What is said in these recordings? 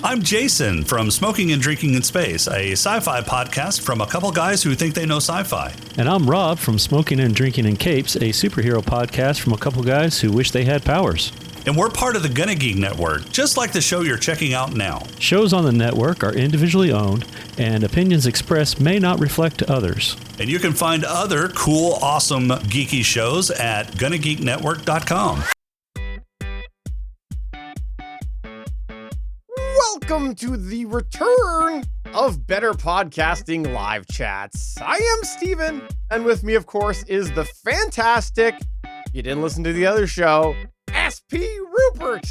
I'm Jason from Smoking and Drinking in Space, a sci-fi podcast from a couple guys who think they know sci-fi. And I'm Rob from Smoking and Drinking in Capes, a superhero podcast from a couple guys who wish they had powers. And we're part of the GonnaGeek network, just like the show you're checking out now. Shows on the network are individually owned, and opinions expressed may not reflect others. And you can find other cool, awesome, geeky shows at GonnaGeekNetwork.com. Welcome to the return of Better Podcasting Live Chats. I am Steven, and with me, of course, is the fantastic, if you didn't listen to the other show, SP Rupert.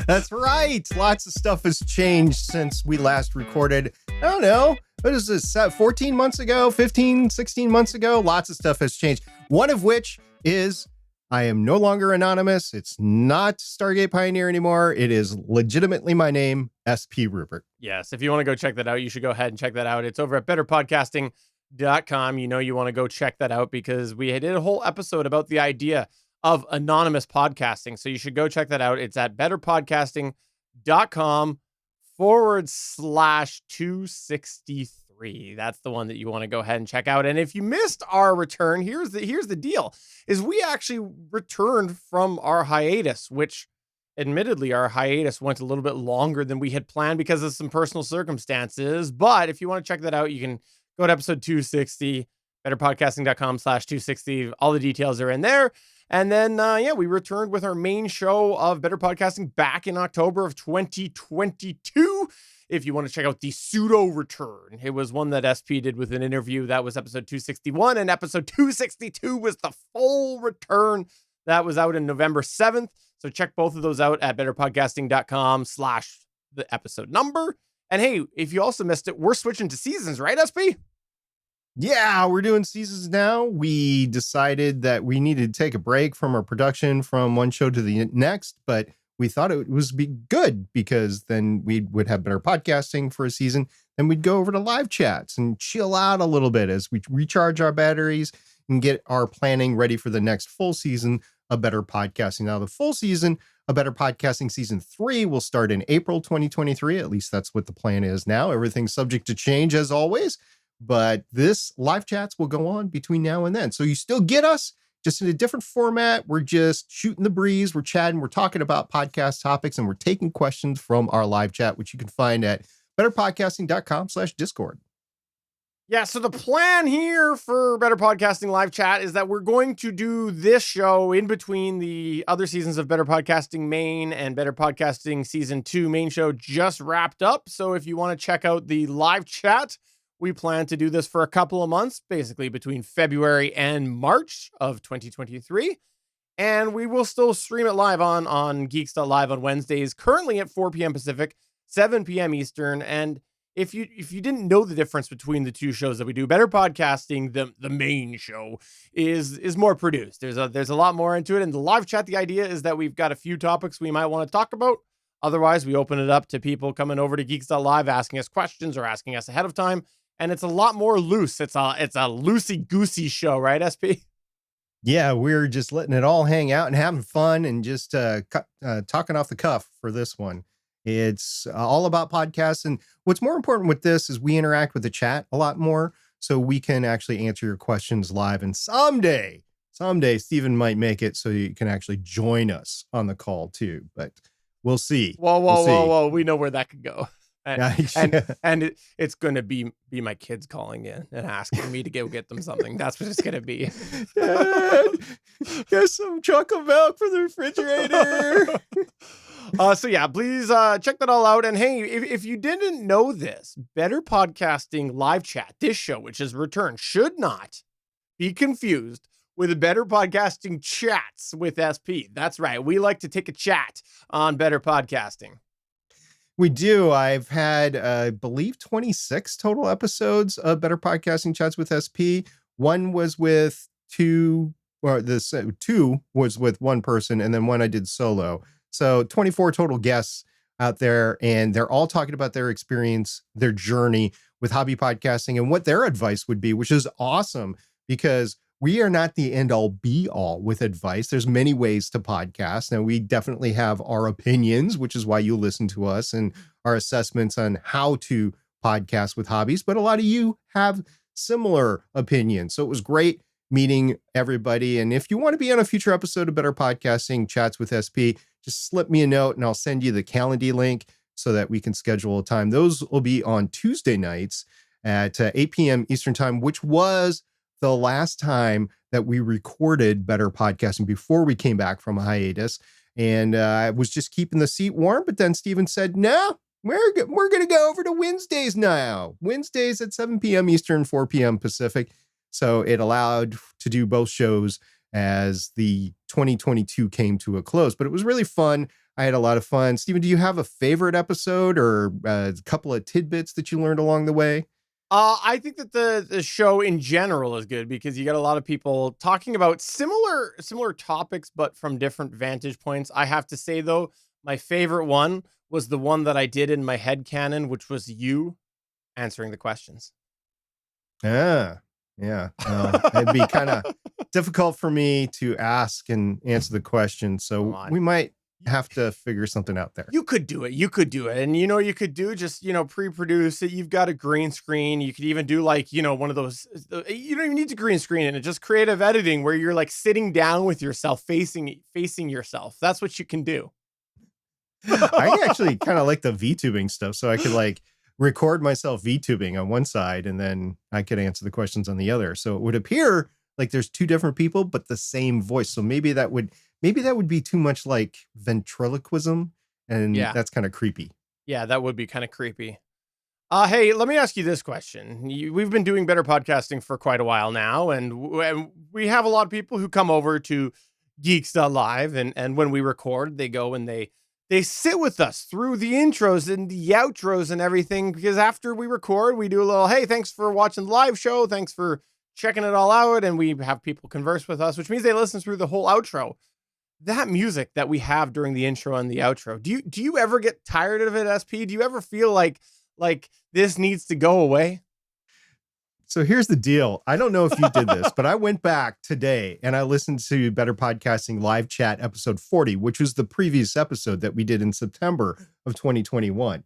That's right. Lots of stuff has changed since we last recorded. I don't know. What is this? 14 months ago? 15, 16 months ago? Lots of stuff has changed. One of which is I am no longer anonymous. It's not Stargate Pioneer anymore. It is legitimately my name, SP Rupert. Yes, if you want to go check that out, you should go ahead and check that out. It's over at betterpodcasting.com. You know you want to go check that out because we did a whole episode about the idea of anonymous podcasting. So you should go check that out. It's at betterpodcasting.com/263. That's the one that you want to go ahead and check out. And if you missed our return, here's the deal, is we actually returned from our hiatus, which admittedly our hiatus went a little bit longer than we had planned because of some personal circumstances. But if you want to check that out, you can go to episode 260, betterpodcasting.com/260. All the details are in there. And then, we returned with our main show of Better Podcasting back in October of 2022. If you want to check out the pseudo return, it was one that SP did with an interview. That was episode 261, and episode 262 was the full return. That was out in November 7th. So check both of those out at betterpodcasting.com/the episode number. And hey, if you also missed it, we're switching to seasons, right, SP? Yeah, we're doing seasons now. We decided that we needed to take a break from our production from one show to the next, but we thought it was be good because then we would have better podcasting for a season. Then we'd go over to live chats and chill out a little bit as we recharge our batteries and get our planning ready for the next full season of Better Podcasting. Now, the full season of Better Podcasting Season 3 will start in April 2023. At least that's what the plan is now. Everything's subject to change as always. But this live chats will go on between now and then. So you still get us just in a different format. We're just shooting the breeze. We're chatting. We're talking about podcast topics, and we're taking questions from our live chat, which you can find at betterpodcasting.com/Discord. Yeah, so the plan here for Better Podcasting Live Chat is that we're going to do this show in between the other seasons of Better Podcasting Main and Better Podcasting Season 2 main show just wrapped up. So if you want to check out the live chat, we plan to do this for a couple of months, basically between February and March of 2023. And we will still stream it live on Geeks.Live on Wednesdays, currently at 4 p.m. Pacific, 7 p.m. Eastern. And if you didn't know the difference between the two shows that we do, Better Podcasting, the main show, is more produced. There's a lot more into it. And the live chat, the idea is that we've got a few topics we might want to talk about. Otherwise, we open it up to people coming over to Geeks.Live, asking us questions or asking us ahead of time. And it's a lot more loose. It's a loosey-goosey show, right, SP? Yeah, we're just letting it all hang out and having fun and just talking off the cuff for this one. It's all about podcasts. And what's more important with this is we interact with the chat a lot more, so we can actually answer your questions live. And someday, Steven might make it so you can actually join us on the call too. But we'll see. Whoa. We know where that could go. And Yeah. it's going to be my kids calling in and asking me to get them something. That's what it's going to be. Get some chocolate milk for the refrigerator. So yeah, please check that all out. And hey, if you didn't know this, Better Podcasting Live Chat, this show, which is returned, should not be confused with Better Podcasting Chats with SP. That's right. We like to take a chat on Better Podcasting. We do. I've had, I believe, 26 total episodes of Better Podcasting Chats with SP. One was with two was with one person, and then one I did solo. So 24 total guests out there, and they're all talking about their experience, their journey with hobby podcasting, and what their advice would be, which is awesome because we are not the end all be all with advice. There's many ways to podcast. Now, we definitely have our opinions, which is why you listen to us, and our assessments on how to podcast with hobbies. But a lot of you have similar opinions. So it was great meeting everybody. And if you want to be on a future episode of Better Podcasting Chats with SP, just slip me a note and I'll send you the Calendly link so that we can schedule a time. Those will be on Tuesday nights at 8 p.m. Eastern Time, which was the last time that we recorded Better Podcasting before we came back from a hiatus. And I was just keeping the seat warm, but then Steven said, no, we're going to go over to Wednesdays now. Wednesdays at 7 p.m. Eastern, 4 p.m. Pacific. So it allowed to do both shows as the 2022 came to a close. But it was really fun. I had a lot of fun. Steven, do you have a favorite episode or a couple of tidbits that you learned along the way? I think that the show in general is good because you got a lot of people talking about similar topics, but from different vantage points. I have to say, though, my favorite one was the one that I did in my headcanon, which was you answering the questions. Yeah. It'd be kind of difficult for me to ask and answer the question. So we might have to figure something out there. You could do it. And you could do just, pre-produce it. You've got a green screen. You could even do like, one of those, you don't even need to green screen it. It's just creative editing where you're like sitting down with yourself, facing yourself. That's what you can do. I actually kind of like the VTubing stuff. So I could like record myself VTubing on one side and then I could answer the questions on the other. So it would appear like there's two different people, but the same voice. So maybe that would be too much like ventriloquism, and that's kind of creepy. Yeah, that would be kind of creepy. Hey, let me ask you this question. We've been doing Better Podcasting for quite a while now, and we have a lot of people who come over to Geeks.Live, and when we record, they go and they sit with us through the intros and the outros and everything, because after we record, we do a little, hey, thanks for watching the live show. Thanks for checking it all out. And we have people converse with us, which means they listen through the whole outro. That music that we have during the intro and the outro, do you ever get tired of it, SP? Do you ever feel like this needs to go away? So here's the deal. I don't know if you did this, but I went back today and I listened to Better Podcasting Live Chat episode 40, which was the previous episode that we did in September of 2021.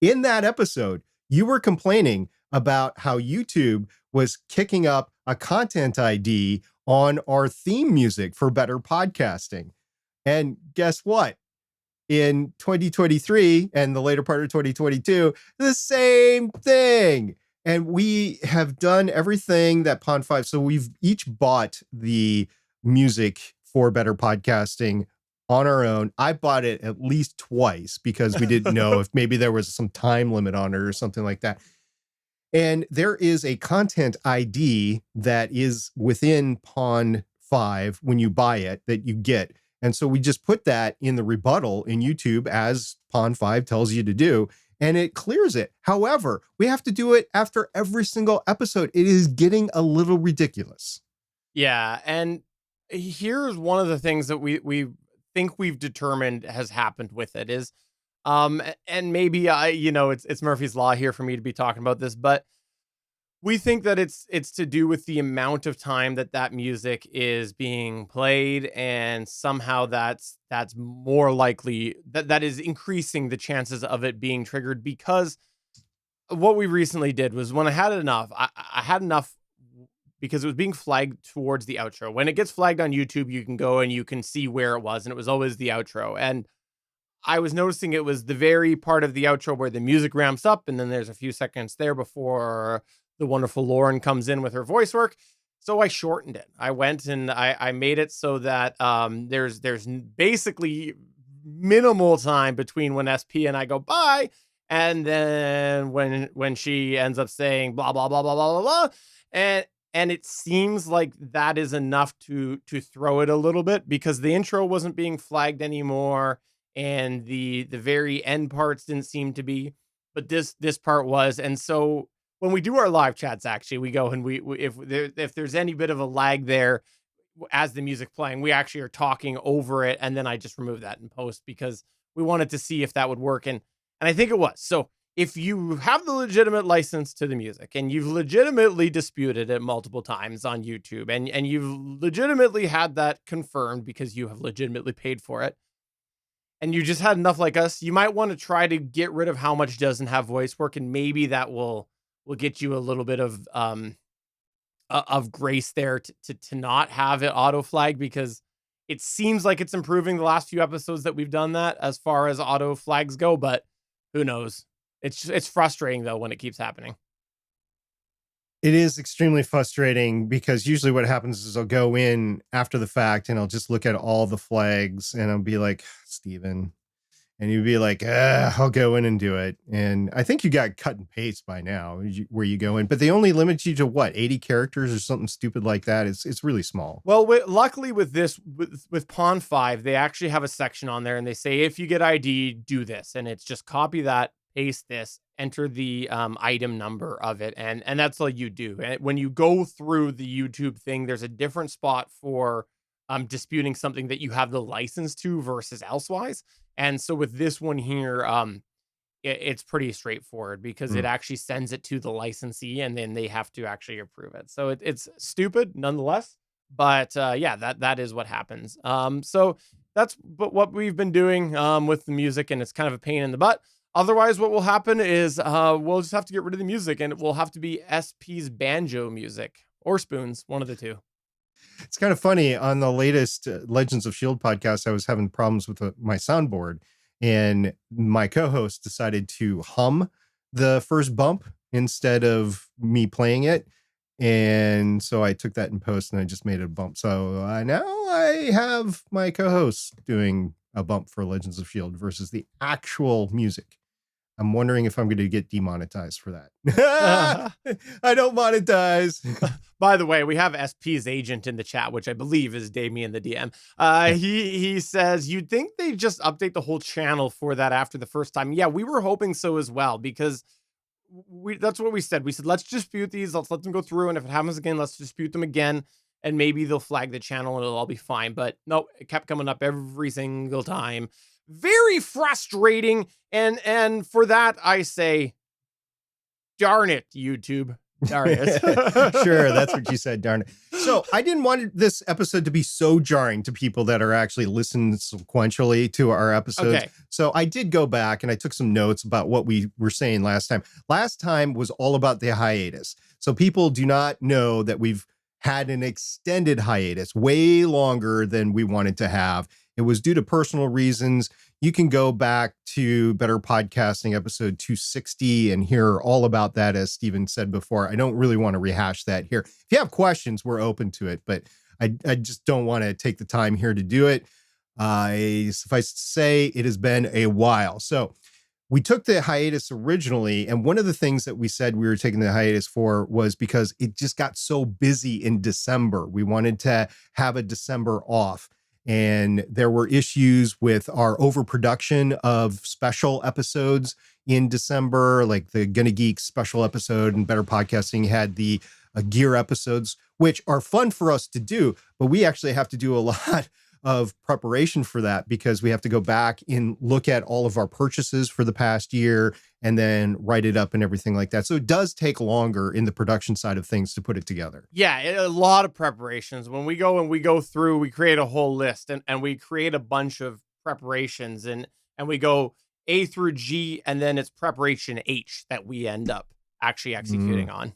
In that episode, you were complaining about how YouTube was kicking up a content ID on our theme music for Better Podcasting. And guess what? In 2023 and the later part of 2022, the same thing. And we have done everything that Pond 5. So we've each bought the music for Better Podcasting on our own. I bought it at least twice because we didn't know if maybe there was some time limit on it or something like that. And there is a content ID that is within Pond 5 when you buy it that you get. And so we just put that in the rebuttal in YouTube as Pond 5 tells you to do, and it clears it. However, we have to do it after every single episode. It is getting a little ridiculous. Yeah. And here's one of the things that we think we've determined has happened with it is, and maybe it's Murphy's Law here for me to be talking about this, but we think that it's to do with the amount of time that music is being played, and somehow that's more likely that is increasing the chances of it being triggered, because what we recently did was when I had enough, I had enough because it was being flagged towards the outro. When it gets flagged on YouTube, you can go and you can see where it was, and it was always the outro. And I was noticing it was the very part of the outro where the music ramps up, and then there's a few seconds there before the wonderful Lauren comes in with her voice work. So I shortened it. I went and I made it so that there's basically minimal time between when SP and I go bye, and then when she ends up saying blah blah blah blah blah blah blah, and it seems like that is enough to throw it a little bit, because the intro wasn't being flagged anymore, and the very end parts didn't seem to be, but this part was. And so when we do our live chats, actually, we go and we if there's any bit of a lag there as the music playing, we actually are talking over it, and then I just remove that in post because we wanted to see if that would work, and I think it was. So if you have the legitimate license to the music and you've legitimately disputed it multiple times on YouTube and you've legitimately had that confirmed because you have legitimately paid for it, and you just had enough like us, you might want to try to get rid of how much doesn't have voice work, and maybe that will get you a little bit of grace there to not have it auto flag, because it seems like it's improving the last few episodes that we've done that as far as auto flags go, but who knows? It's frustrating though when it keeps happening. It is extremely frustrating because usually what happens is I'll go in after the fact and I'll just look at all the flags and I'll be like, Steven, and you'd be like, I'll go in and do it. And I think you got cut and paste by now where you go in, but they only limit you to what, 80 characters or something stupid like that. It's really small. Well, luckily with this, with Pond 5, they actually have a section on there and they say, if you get ID, do this. And it's just copy that, paste this, enter the item number of it. And that's all you do. And when you go through the YouTube thing, there's a different spot for disputing something that you have the license to versus elsewise. And so with this one here, it's pretty straightforward because it actually sends it to the licensee and then they have to actually approve it. So it's stupid nonetheless, but yeah, that is what happens. So that's what we've been doing with the music, and it's kind of a pain in the butt. Otherwise, what will happen is we'll just have to get rid of the music, and it will have to be SP's banjo music or spoons, one of the two. It's kind of funny. On the latest Legends of S.H.I.E.L.D. podcast, I was having problems with my soundboard, and my co-host decided to hum the first bump instead of me playing it. And so I took that in post and I just made it a bump. So now I have my co-host doing a bump for Legends of S.H.I.E.L.D. versus the actual music. I'm wondering if I'm going to get demonetized for that. I don't monetize. By the way, we have SP's agent in the chat, which I believe is Damien the DM. He says, you'd think they just update the whole channel for that after the first time. Yeah, we were hoping so as well, because that's what we said. We said, let's dispute these. Let's let them go through. And if it happens again, let's dispute them again. And maybe they'll flag the channel and it'll all be fine. But no, it kept coming up every single time. Very frustrating. And for that, I say, darn it, YouTube. Darn it. Sure, that's what you said, darn it. So I didn't want this episode to be so jarring to people that are actually listening sequentially to our episodes. Okay. So I did go back and I took some notes about what we were saying last time. Last time was all about the hiatus. So people do not know that we've had an extended hiatus, way longer than we wanted to have. It was due to personal reasons. You can go back to Better Podcasting episode 260 and hear all about that, as Steven said before. I don't really want to rehash that here. If you have questions, we're open to it, but I just don't want to take the time here to do it. Suffice to say, it has been a while. So we took the hiatus originally, and one of the things that we said we were taking the hiatus for was because it just got so busy in December. We wanted to have a December off. And there were issues with our overproduction of special episodes in December, like the GonnaGeek special episode, and Better Podcasting had the gear episodes, which are fun for us to do, but we actually have to do a lot of preparation for that because we have to go back and look at all of our purchases for the past year and then write it up and everything like that. So it does take longer in the production side of things to put it together. Yeah, a lot of preparations. When we go through, we create a whole list and we create a bunch of preparations and we go A through G, and then it's preparation H that we end up actually executing on.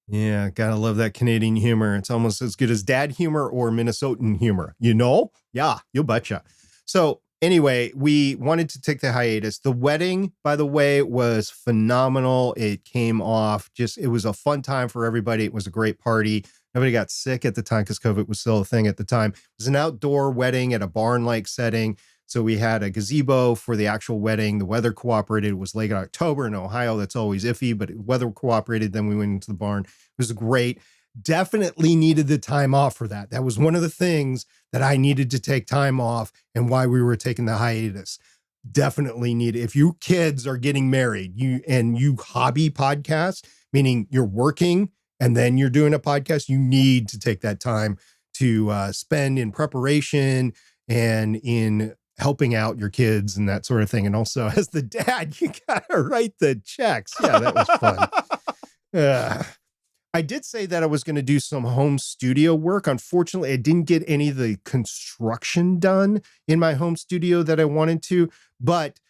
Yeah, gotta love that Canadian humor. It's almost as good as dad humor or Minnesotan humor, you know? Yeah, you betcha. So anyway, we wanted to take the hiatus. The wedding, by the way, was phenomenal. It came off it was a fun time for everybody. It was a great party. Nobody got sick at the time because COVID was still a thing at the time. It was an outdoor wedding at a barn-like setting. So we had a gazebo for the actual wedding. The weather cooperated. It was late October in Ohio. That's always iffy, but weather cooperated. Then we went into the barn. It was great. Definitely needed the time off for that. That was one of the things that I needed to take time off and why we were taking the hiatus. Definitely need. If you kids are getting married, you hobby podcast, meaning you're working and then you're doing a podcast, you need to take that time to spend in preparation and in helping out your kids and that sort of thing. And also as the dad, you gotta write the checks. Yeah, that was fun. I did say that I was going to do some home studio work. Unfortunately, I didn't get any of the construction done in my home studio that I wanted to, but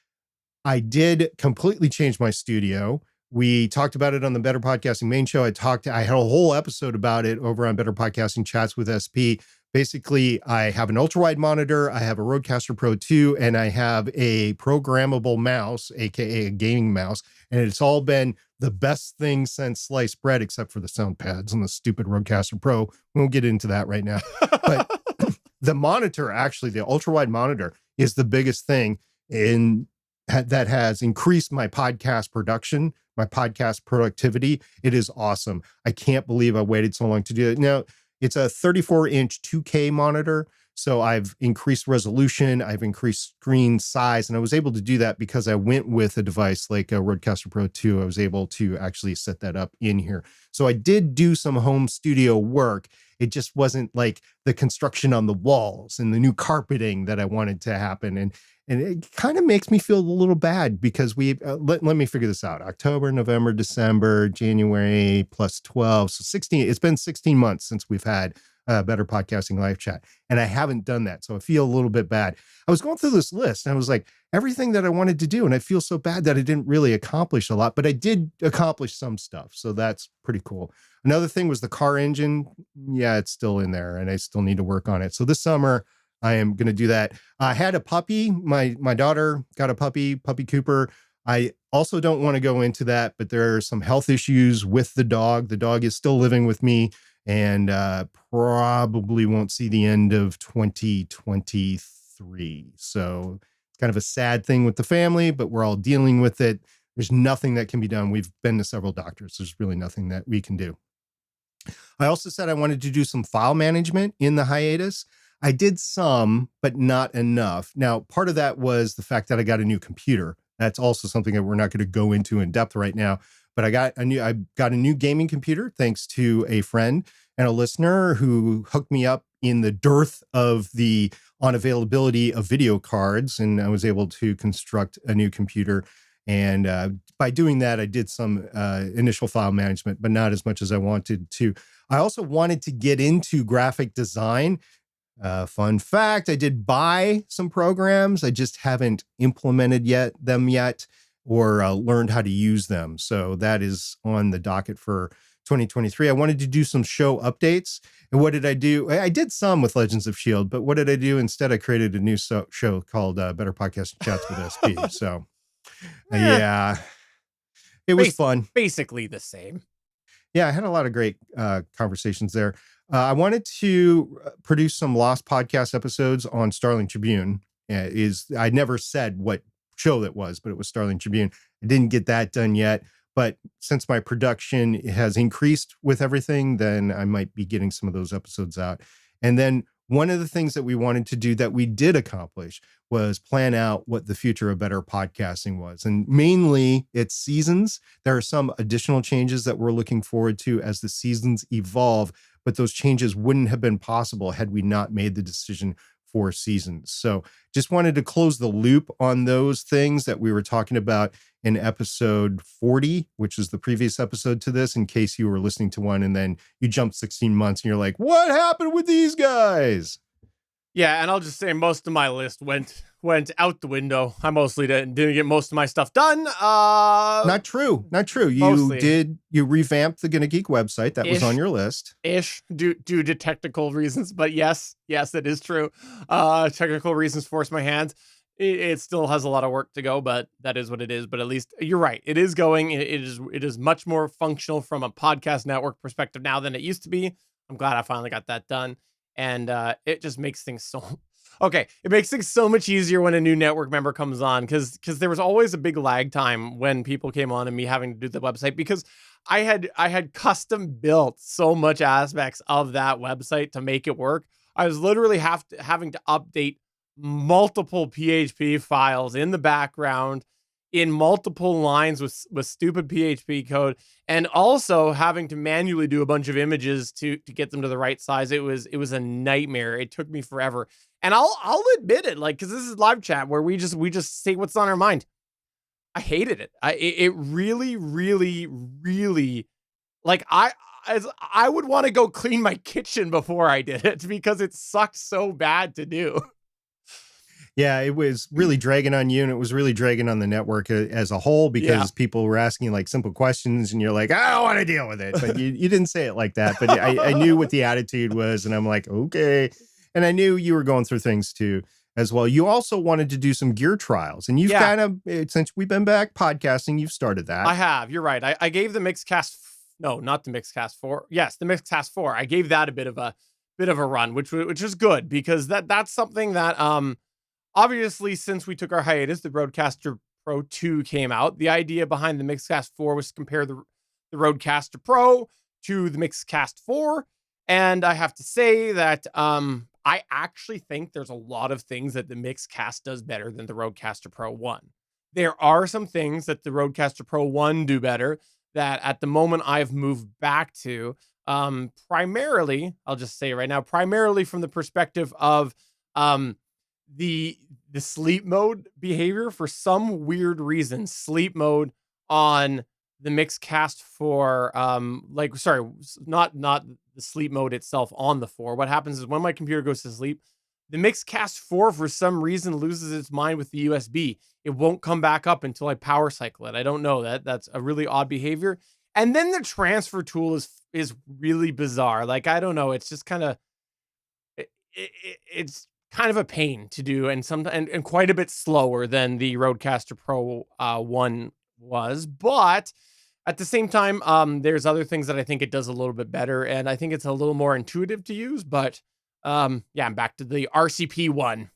I did completely change my studio. We talked about it on the Better Podcasting main show. I had a whole episode about it over on Better Podcasting Chats with SP. Basically, I have an ultra-wide monitor, I have a Rodecaster Pro 2, and I have a programmable mouse, aka a gaming mouse, and it's all been the best thing since sliced bread, except for the sound pads and the stupid Rodecaster Pro. We won't get into that right now. But the monitor, actually, the ultra-wide monitor, is the biggest thing that has increased my podcast production, my podcast productivity. It is awesome. I can't believe I waited so long to do it. Now, it's a 34-inch 2K monitor, so I've increased resolution, I've increased screen size, and I was able to do that because I went with a device like a Rodecaster Pro 2. I was able to actually set that up in here. So I did do some home studio work. It just wasn't like the construction on the walls and the new carpeting that I wanted to happen. And it kind of makes me feel a little bad because let me figure this out. October, November, December, January plus 12. So 16, it's been 16 months since we've had Better Podcasting Live Chat. And I haven't done that. So I feel a little bit bad. I was going through this list and I was like, everything that I wanted to do. And I feel so bad that I didn't really accomplish a lot, but I did accomplish some stuff. So that's pretty cool. Another thing was the car engine. Yeah, it's still in there and I still need to work on it. So this summer, I am going to do that. I had a puppy. My daughter got a puppy Cooper. I also don't want to go into that, but there are some health issues with the dog. The dog is still living with me and probably won't see the end of 2023. So it's kind of a sad thing with the family, but we're all dealing with it. There's nothing that can be done. We've been to several doctors. There's really nothing that we can do. I also said I wanted to do some file management in the hiatus. I did some, but not enough. Now, part of that was the fact that I got a new computer. That's also something that we're not going to go into in depth right now. But I got a new gaming computer thanks to a friend and a listener who hooked me up in the dearth of the unavailability of video cards, and I was able to construct a new computer. And by doing that, I did some initial file management, but not as much as I wanted to. I also wanted to get into graphic design. Fun fact, I did buy some programs. I just haven't implemented them yet or learned how to use them. So that is on the docket for 2023. I wanted to do some show updates. And what did I do? I did some with Legends of S.H.I.E.L.D., but what did I do? Instead, I created a new show called Better Podcasting Chats with SP. So yeah, it was fun. Basically the same. Yeah, I had a lot of great conversations there. I wanted to produce some lost podcast episodes on Starling Tribune. I never said what show that was, but it was Starling Tribune. I didn't get that done yet. But since my production has increased with everything, then I might be getting some of those episodes out. And then one of the things that we wanted to do that we did accomplish was plan out what the future of better podcasting was. And mainly it's seasons. There are some additional changes that we're looking forward to as the seasons evolve, but those changes wouldn't have been possible had we not made the decision for seasons. So just wanted to close the loop on those things that we were talking about in episode 40, which is the previous episode to this, in case you were listening to one and then you jumped 16 months and you're like, what happened with these guys? Yeah, and I'll just say most of my list went out the window. I mostly didn't get most of my stuff done. Not true. You revamped the GonnaGeek website that was on your list. Due to technical reasons, but yes, it is true. Technical reasons force my hands. It still has a lot of work to go, but that is what it is. But at least you're right. It is going. It is much more functional from a podcast network perspective now than it used to be. I'm glad I finally got that done. And it just makes things it makes things so much easier when a new network member comes on, because there was always a big lag time when people came on and me having to do the website, because I had custom built so much aspects of that website to make it work. I was literally having to update multiple PHP files in the background in multiple lines with stupid PHP code, and also having to manually do a bunch of images to get them to the right size. It was a nightmare. It took me forever. And I'll admit it, like, because this is live chat where we just say what's on our mind. I hated it. It really, really, really, like, I would want to go clean my kitchen before I did it because it sucked so bad to do. Yeah, it was really dragging on you, and it was really dragging on the network as a whole because people were asking like simple questions, and you're like, I don't want to deal with it. But you didn't say it like that. But I knew what the attitude was, and I'm like, okay. And I knew you were going through things too as well. You also wanted to do some gear trials, and you've kind of, since we've been back podcasting, you've started that. I have. You're right. I gave the Mixcast. No, not the Mixcast 4. Yes, the Mixcast 4. I gave that a bit of a run, which is good because that's something that obviously, since we took our hiatus, the Rodecaster Pro 2 came out. The idea behind the Mixcast 4 was to compare the Rodecaster Pro to the Mixcast 4. And I have to say that I actually think there's a lot of things that the Mixcast does better than the Rodecaster Pro 1. There are some things that the Rodecaster Pro 1 do better that at the moment I've moved back to. Primarily, I'll just say right now, primarily from the perspective of the sleep mode behavior. For some weird reason, sleep mode on the Mixcast 4, not the sleep mode itself on the 4. What happens is when my computer goes to sleep, the Mixcast 4 for some reason loses its mind with the USB. It won't come back up until I power cycle it. I don't know, that's a really odd behavior. And then the transfer tool is really bizarre. Like, I don't know, it's just kind of it's kind of a pain to do, and and quite a bit slower than the Rodecaster Pro 1 was. But at the same time, there's other things that I think it does a little bit better, and I think it's a little more intuitive to use. But I'm back to the RCP 1.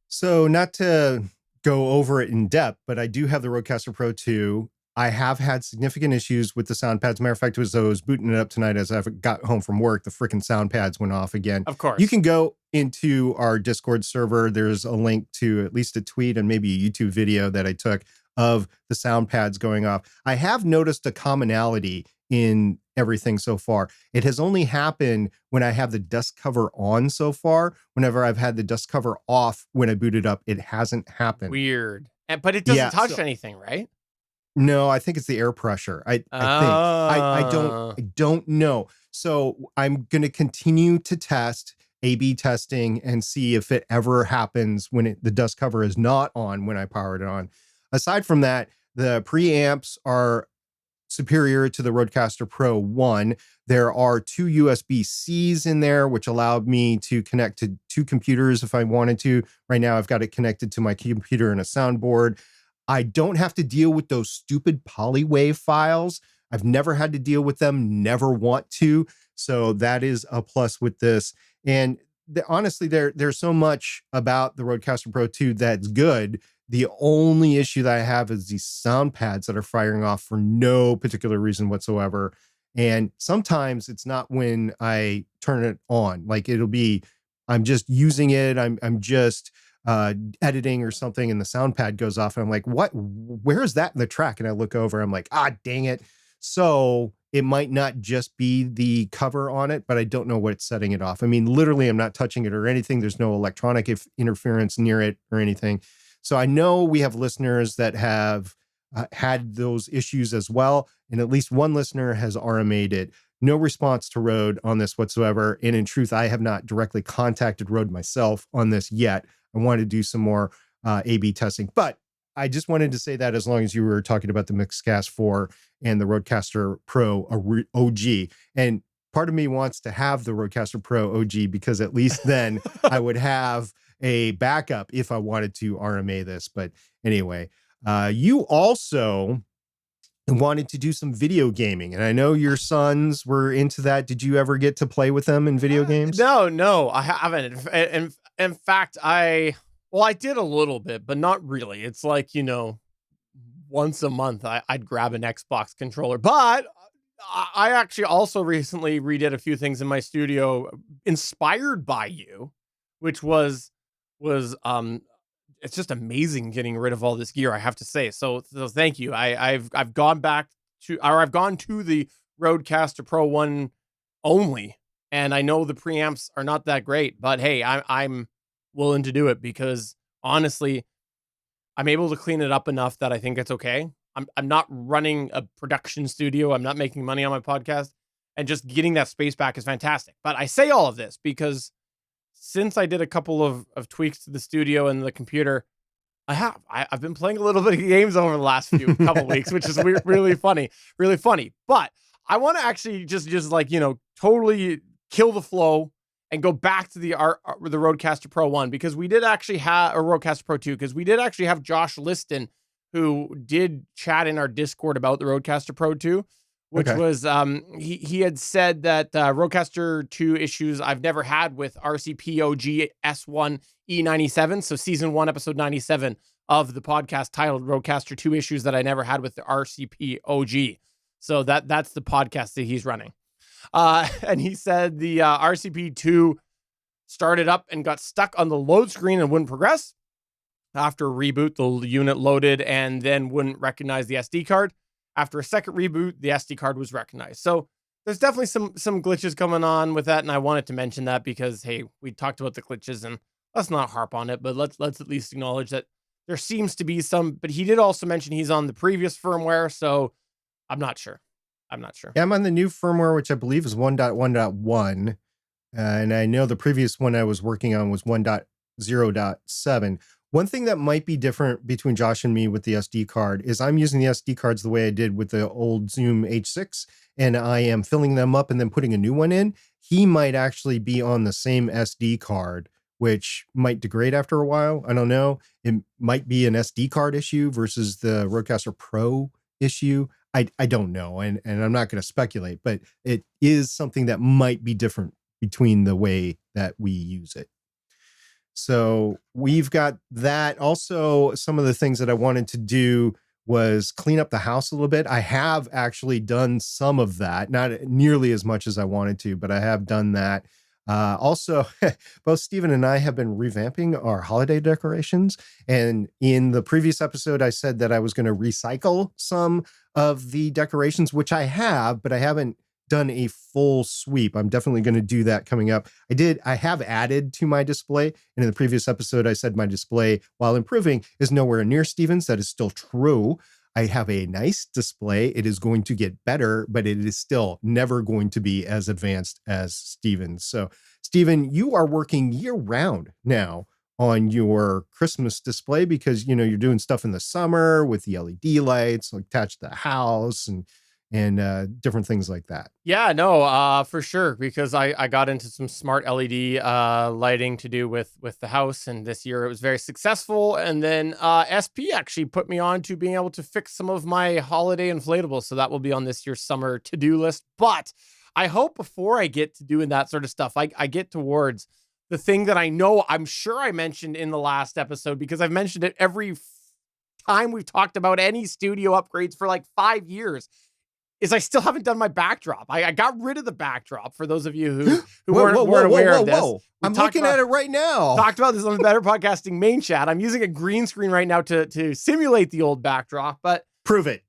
So not to go over it in depth, but I do have the Rodecaster Pro 2. I have had significant issues with the sound pads. Matter of fact, as I was booting it up tonight as I got home from work, the freaking sound pads went off again. Of course. You can go into our Discord server. There's a link to at least a tweet and maybe a YouTube video that I took of the sound pads going off. I have noticed a commonality in everything so far. It has only happened when I have the dust cover on so far. Whenever I've had the dust cover off when I boot it up, it hasn't happened. Weird. But it doesn't touch anything, right? No, I think it's the air pressure. I think I don't know. So I'm going to continue to test A/B testing and see if it ever happens when the dust cover is not on when I power it on. Aside from that, the preamps are superior to the Rodecaster Pro 1. There are 2 USB-Cs in there, which allowed me to connect to 2 computers if I wanted to. Right now, I've got it connected to my computer and a soundboard. I don't have to deal with those stupid polywave files. I've never had to deal with them, never want to. So that is a plus with this. And honestly, there's so much about the Rodecaster Pro 2 that's good. The only issue that I have is these sound pads that are firing off for no particular reason whatsoever. And sometimes it's not when I turn it on. Like, it'll be, I'm just using it. I'm just editing or something, and the sound pad goes off, and I'm like, what? Where is that in the track? And I look over, I'm like, dang it. So it might not just be the cover on it, but I don't know what's setting it off. I mean, literally, I'm not touching it or anything. There's no electronic interference near it or anything. So I know we have listeners that have had those issues as well. And at least one listener has RMA'd it. No response to Rode on this whatsoever. And in truth, I have not directly contacted Rode myself on this yet. I want to do some more A/B testing, but I just wanted to say that as long as you were talking about the Mixcast 4 and the Rodecaster Pro OG. And part of me wants to have the Rodecaster Pro OG because at least then I would have a backup if I wanted to RMA this. But anyway, you also wanted to do some video gaming, and I know your sons were into that. Did you ever get to play with them in video games? No, I haven't. In fact, I did a little bit, but not really. It's like, once a month I'd grab an Xbox controller. But I actually also recently redid a few things in my studio inspired by you, which was it's just amazing getting rid of all this gear, I have to say. So thank you. I've gone to the Rodecaster Pro 1 only, and I know the preamps are not that great, but hey, I'm willing to do it because honestly, I'm able to clean it up enough that I think it's okay. I'm not running a production studio. I'm not making money on my podcast, and just getting that space back is fantastic. But I say all of this because since I did a couple of tweaks to the studio and the computer, I've been playing a little bit of games over the last couple weeks, which is really funny. But I want to actually just like, totally kill the flow and go back to the Rodecaster Pro 1, because we did actually have a Rodecaster Pro 2, because we did actually have Josh Liston, who did chat in our Discord about the Rodecaster Pro 2, which was he had said that Rodecaster 2 issues I've never had with RCP OG S1 E97. So season 1, episode 97 of the podcast titled Rodecaster 2 issues that I never had with the RCP OG. So that's the podcast that he's running. And he said the RCP 2 started up and got stuck on the load screen and wouldn't progress. After a reboot, the unit loaded and then wouldn't recognize the SD card. After a second reboot, the SD card was recognized. So there's definitely some glitches going on with that, and I wanted to mention that because, hey, we talked about the glitches, and let's not harp on it, but let's at least acknowledge that there seems to be some. But he did also mention he's on the previous firmware, so I'm not sure. Yeah, I'm on the new firmware, which I believe is 1.1.1, and I know the previous one I was working on was 1.0.7. One thing that might be different between Josh and me with the SD card is I'm using the SD cards the way I did with the old Zoom H6, and I am filling them up and then putting a new one in. He might actually be on the same SD card, which might degrade after a while. I don't know. It might be an SD card issue versus the Rodecaster Pro issue. I don't know, and I'm not going to speculate, but it is something that might be different between the way that we use it. So we've got that. Also, some of the things that I wanted to do was clean up the house a little bit. I have actually done some of that, not nearly as much as I wanted to, but I have done that. Also, both Steven and I have been revamping our holiday decorations. And in the previous episode, I said that I was going to recycle some of the decorations, which I have, but I haven't done a full sweep. I'm definitely going to do that coming up. I have added to my display. And in the previous episode, I said my display, while improving, is nowhere near Steven's. That is still true. I have a nice display. It is going to get better, but it is still never going to be as advanced as Steven's. So, Steven, you are working year round now on your Christmas display because, you're doing stuff in the summer with the LED lights attached to the house and different things like that. Yeah, no, for sure. Because I got into some smart LED lighting to do with the house, and this year it was very successful. And then SP actually put me on to being able to fix some of my holiday inflatables, so that will be on this year's summer to-do list. But I hope before I get to doing that sort of stuff, I get towards the thing that I'm sure I mentioned in the last episode, because I've mentioned it every time we've talked about any studio upgrades for like 5 years. Is I still haven't done my backdrop. I got rid of the backdrop for those of you who weren't aware of this. I'm looking at it right now. Talked about this on the Better Podcasting main chat. I'm using a green screen right now to simulate the old backdrop, but prove it.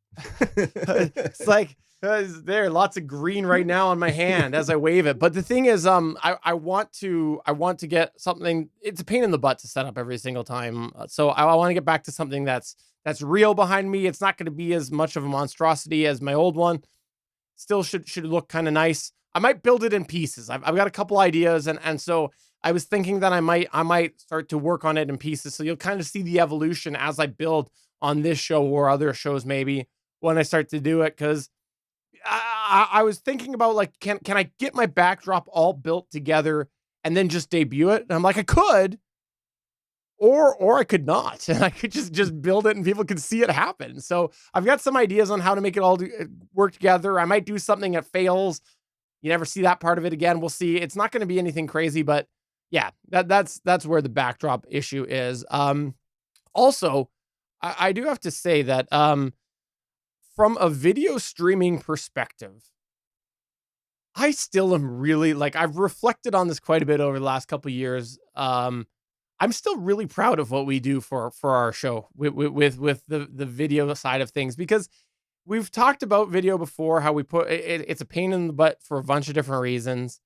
It's like there lots of green right now on my hand as I wave it. But the thing is, I want to get something. It's a pain in the butt to set up every single time. So I want to get back to something that's real behind me. It's not going to be as much of a monstrosity as my old one. Still should look kind of nice. I might build it in pieces. I've got a couple ideas, and so I was thinking that I might start to work on it in pieces. So you'll kind of see the evolution as I build on this show or other shows maybe when I start to do it. Because I was thinking about like, can I get my backdrop all built together and then just debut it? And I'm like, I could. Or I could not, and I could just build it and people could see it happen. So I've got some ideas on how to make it all work together. I might do something that fails. You never see that part of it again. We'll see. It's not going to be anything crazy, but yeah, that's where the backdrop issue is. Also, I do have to say that from a video streaming perspective, I still am really I've reflected on this quite a bit over the last couple of years. I'm still really proud of what we do for our show with the video side of things, because we've talked about video before, how we put it's a pain in the butt for a bunch of different reasons.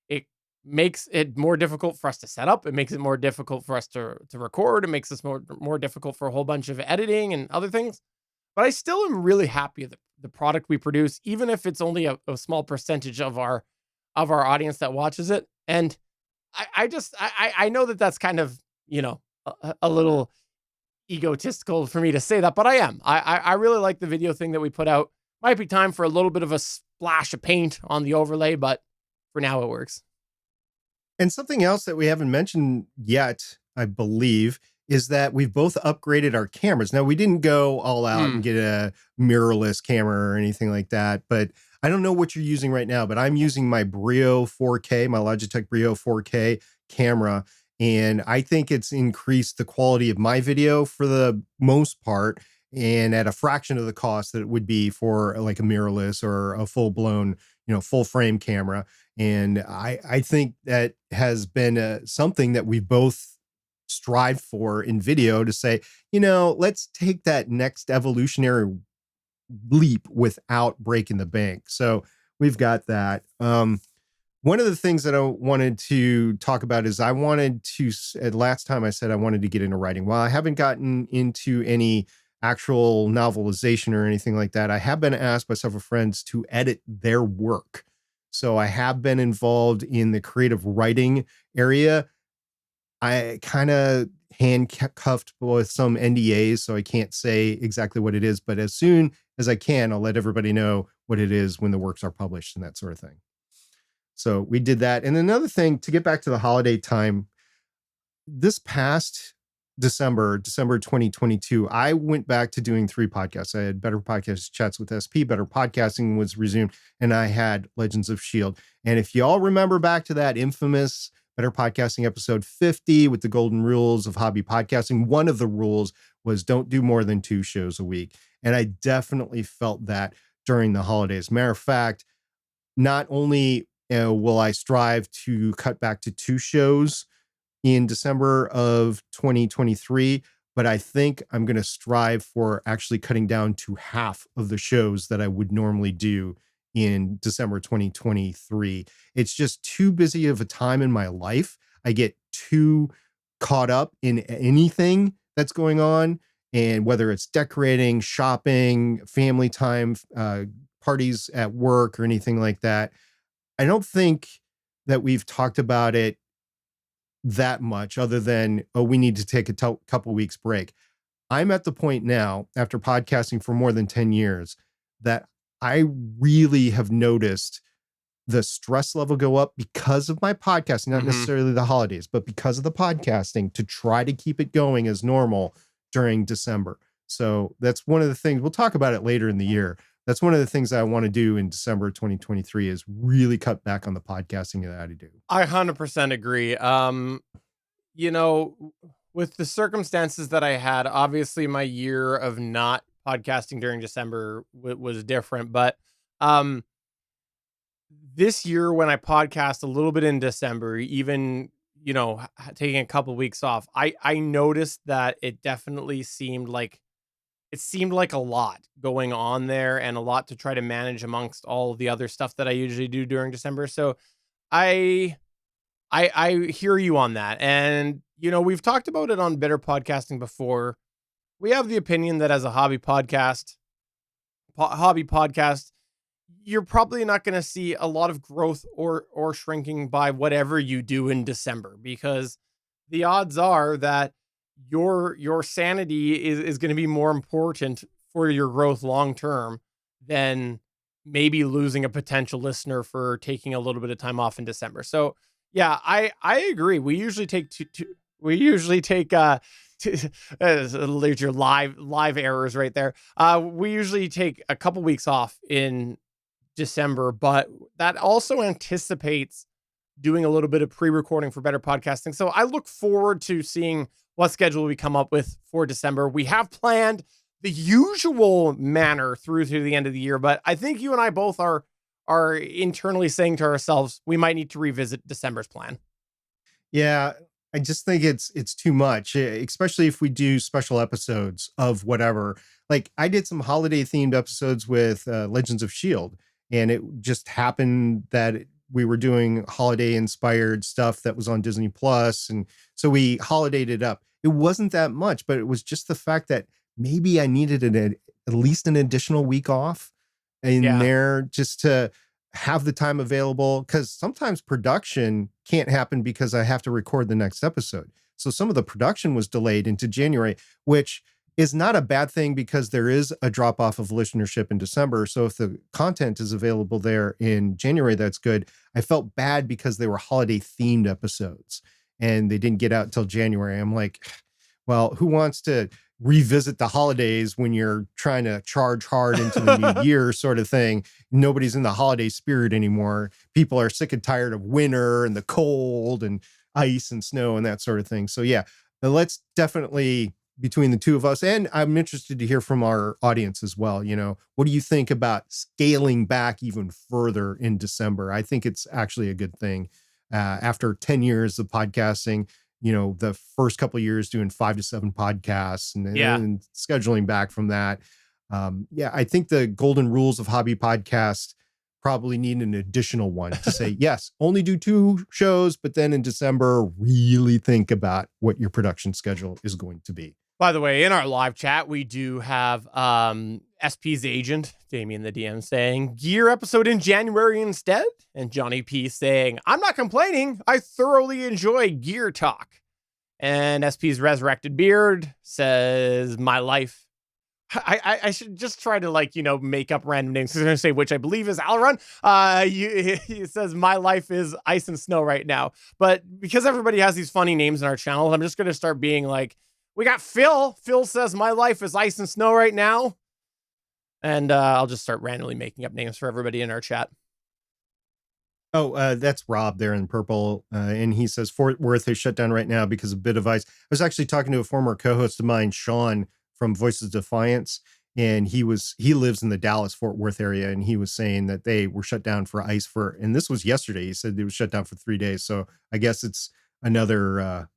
It makes it more difficult for us to set up. It makes it more difficult for us to record. It makes us more difficult for a whole bunch of editing and other things. But I still am really happy that the product we produce, even if it's only a small percentage of our audience that watches it. And I know that that's kind of, a little egotistical for me to say that, but I am. I really like the video thing that we put out. Might be time for a little bit of a splash of paint on the overlay, but for now it works. And something else that we haven't mentioned yet, I believe, is that we've both upgraded our cameras. Now, we didn't go all out and get a mirrorless camera or anything like that, but I don't know what you're using right now, but I'm using my Brio 4K, my Logitech Brio 4K camera, and I think it's increased the quality of my video for the most part, and at a fraction of the cost that it would be for like a mirrorless or a full-blown, full frame camera. And I think that has been something that we both strive for in video, to say, let's take that next evolutionary leap without breaking the bank. So we've got that. One of the things that I wanted to talk about is last time I said I wanted to get into writing. While I haven't gotten into any actual novelization or anything like that, I have been asked by several friends to edit their work. So I have been involved in the creative writing area. I kind of handcuffed with some NDAs, so I can't say exactly what it is, but as soon as I can, I'll let everybody know what it is when the works are published and that sort of thing. So we did that. And another thing, to get back to the holiday time, this past December 2022, I went back to doing 3 podcasts. I had Better Podcast Chats with SP, Better Podcasting was resumed, and I had Legends of S.H.I.E.L.D. And if y'all remember back to that infamous Better Podcasting episode 50 with the golden rules of hobby podcasting, one of the rules was don't do more than 2 shows a week. And I definitely felt that during the holidays. Matter of fact, not only will I strive to cut back to 2 shows in December of 2023, but I think I'm going to strive for actually cutting down to half of the shows that I would normally do in December 2023. It's just too busy of a time in my life. I get too caught up in anything that's going on, and whether it's decorating, shopping, family time, parties at work, or anything like that. I don't think that we've talked about it that much, other than, we need to take a couple weeks break. I'm at the point now, after podcasting for more than 10 years, that I really have noticed the stress level go up because of my podcasting, not necessarily the holidays, but because of the podcasting, to try to keep it going as normal during December. So that's one of the things, we'll talk about it later in the year. That's one of the things I want to do in December 2023, is really cut back on the podcasting that I do. I 100% agree. With the circumstances that I had, obviously my year of not podcasting during December was different, but this year, when I podcast a little bit in December, even, taking a couple weeks off, I noticed that it definitely seemed like a lot going on there, and a lot to try to manage amongst all the other stuff that I usually do during December. So I hear you on that. And, we've talked about it on Better Podcasting before. We have the opinion that as a hobby podcast, you're probably not going to see a lot of growth or shrinking by whatever you do in December, because the odds are that your sanity is going to be more important for your growth long term than maybe losing a potential listener for taking a little bit of time off in December. So yeah, I agree. We usually take there's your live errors right there. We usually take a couple weeks off in December, but that also anticipates doing a little bit of pre-recording for Better Podcasting. So I look forward to seeing what schedule we come up with for December. We have planned the usual manner through to the end of the year, but I think you and I both are internally saying to ourselves, we might need to revisit December's plan. Yeah. I just think it's too much, especially if we do special episodes of whatever. Like I did some holiday themed episodes with Legends of Shield, and it just happened that we were doing holiday inspired stuff that was on Disney Plus, and so we holidayed it up. It wasn't that much, but it was just the fact that maybe I needed at least an additional week off in there just to have the time available, because sometimes production can't happen because I have to record the next episode. So some of the production was delayed into January, which is not a bad thing because there is a drop off of listenership in December. So if the content is available there in January, that's good. I felt bad because they were holiday themed episodes and they didn't get out until January. I'm like, well, who wants to revisit the holidays when you're trying to charge hard into the new year sort of thing? Nobody's in the holiday spirit anymore. People are sick and tired of winter and the cold and ice and snow and that sort of thing. So yeah, let's definitely, between the two of us, and I'm interested to hear from our audience as well, what do you think about scaling back even further in December? I think it's actually a good thing. After 10 years of podcasting, the first couple of years doing 5 to 7 podcasts and scheduling back from that. I think the golden rules of hobby podcast probably need an additional one to say, yes, only do 2 shows, but then in December, really think about what your production schedule is going to be. By the way, in our live chat, we do have SP's agent, Damien the DM, saying gear episode in January instead. And Johnny P saying, I'm not complaining. I thoroughly enjoy gear talk. And SP's Resurrected Beard says, my life. I should just try to make up random names. He's going to say, which I believe is Alaron. He says, my life is ice and snow right now. But because everybody has these funny names in our channel, I'm just going to start being like, we got Phil. Phil says, my life is ice and snow right now. And I'll just start randomly making up names for everybody in our chat. Oh, that's Rob there in purple. And he says Fort Worth is shut down right now because of a bit of ice. I was actually talking to a former co-host of mine, Sean from Voices of Defiance. And he lives in the Dallas Fort Worth area. And he was saying that they were shut down for ice and this was yesterday. He said they was shut down for 3 days. So I guess it's another